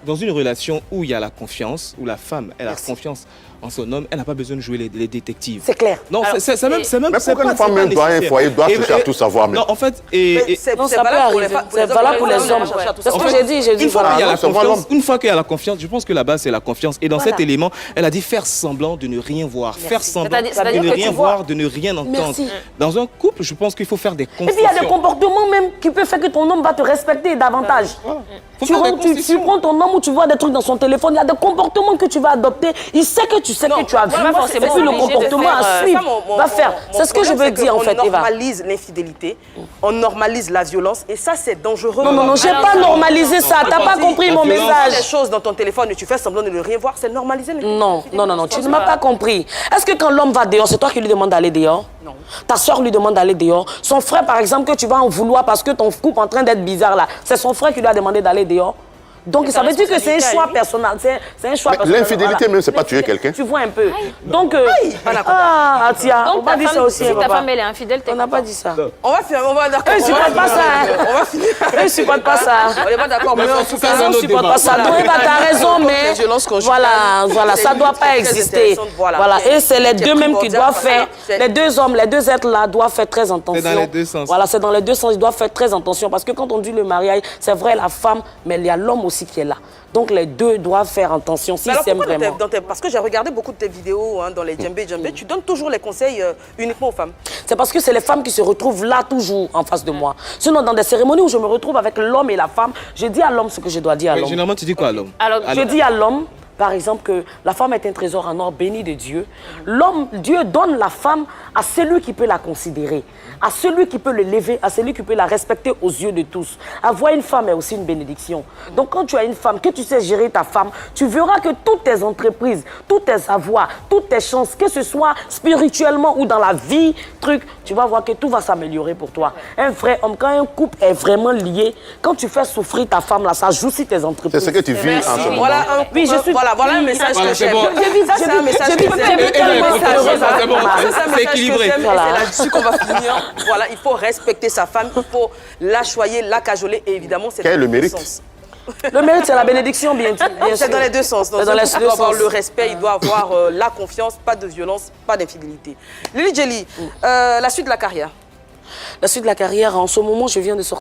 dans une relation où il y a la confiance, où la femme, elle a confiance en son homme, elle n'a pas besoin de jouer les détectives. C'est clair. Non, c'est même... Mais pourquoi une femme même doit un foyer, doit chercher à tout savoir? Non, en fait... ça peut arriver. C'est valable pour les hommes. C'est ce que j'ai dit. Une fois qu'il y a la confiance, je pense que la base, c'est la confiance. Et dans cet élément, elle a dit faire semblant de ne rien voir. Faire semblant de ne rien voir, de ne rien entendre. Dans un couple, je pense qu'il faut faire des concessions. Et puis il y a des comportements même qui peuvent faire que ton homme va te respecter davantage. Tu prends ton homme ou tu vois des trucs dans son téléphone, il y a des comportements que tu vas adopter. Il sait que tu sais que tu as vu. Et puis le comportement à suivre va faire. C'est ce que je veux dire en fait, Eva. On normalise l'infidélité, on normalise la violence et ça c'est dangereux. Non, j'ai pas normalisé ça. T'as pas compris mon message. Tu fais des choses dans ton téléphone et tu fais semblant de ne rien voir, c'est normaliser l'infidélité. Non, tu ne m'as pas compris. Est-ce que quand l'homme va dehors, c'est toi qui lui demandes d'aller dehors? Non. Ta soeur lui demande d'aller dehors. Son frère, par exemple, que tu vas en vouloir parce que ton couple est en train d'être bizarre là, c'est son frère qui lui a demandé d'aller dehors. Donc ça veut dire que c'est un choix personnel. C'est un choix personnel. L'infidélité même, c'est pas tuer quelqu'un. Tu vois un peu. Donc, Atia, on va dire ça aussi. Si ta femme elle est infidèle, on n'a pas dit ça. On va finir, on va d'accord. Eux, ils supportent pas ça. On va finir. Eux, ils supportent pas ça. On n'est pas d'accord, mais en tout cas, on ne supporte pas ça. Donc, Eva, t'as raison, mais voilà, ça ne doit pas exister. Voilà, et c'est les deux mêmes qui doivent faire. Les deux hommes, les deux êtres là doivent faire très attention. C'est dans les deux sens. Voilà, c'est dans les deux sens. Ils doivent faire très attention parce que quand on dit le mariage, c'est vrai la femme, mais il y a l'homme aussi qui est là. Donc les deux doivent faire attention s'ils s'aiment vraiment. Parce que j'ai regardé beaucoup de tes vidéos dans les djembé, tu donnes toujours les conseils uniquement aux femmes. C'est parce que c'est les femmes qui se retrouvent là toujours en face de moi. Sinon, dans des cérémonies où je me retrouve avec l'homme et la femme, je dis à l'homme ce que je dois dire à l'homme. Généralement, tu dis quoi à l'homme? Je dis à l'homme, par exemple, que la femme est un trésor en or béni de Dieu. L'homme, Dieu donne la femme à celui qui peut la considérer, à celui qui peut l'élever, à celui qui peut la respecter aux yeux de tous. Avoir une femme est aussi une bénédiction. Donc quand tu as une femme, que tu sais gérer ta femme, tu verras que toutes tes entreprises, tous tes avoirs, toutes tes chances, que ce soit spirituellement ou dans la vie, tu vas voir que tout va s'améliorer pour toi. Un vrai homme, quand un couple est vraiment lié, quand tu fais souffrir ta femme, là, ça joue sur tes entreprises. C'est ce que tu vis en ce moment. Voilà un message que j'aime. Ça, c'est un message que j'aime. C'est là-dessus qu'on va finir. Voilà, il faut respecter sa femme, il faut la choyer, la cajoler et évidemment, c'est quel est le mérite? Le mérite, c'est la bénédiction, bien sûr. C'est dans les deux sens. Donc, il doit avoir le respect, il doit avoir la confiance, pas de violence, pas d'infidélité. Lily Djeli, la suite de la carrière. La suite de la carrière, en ce moment, je viens de sortir.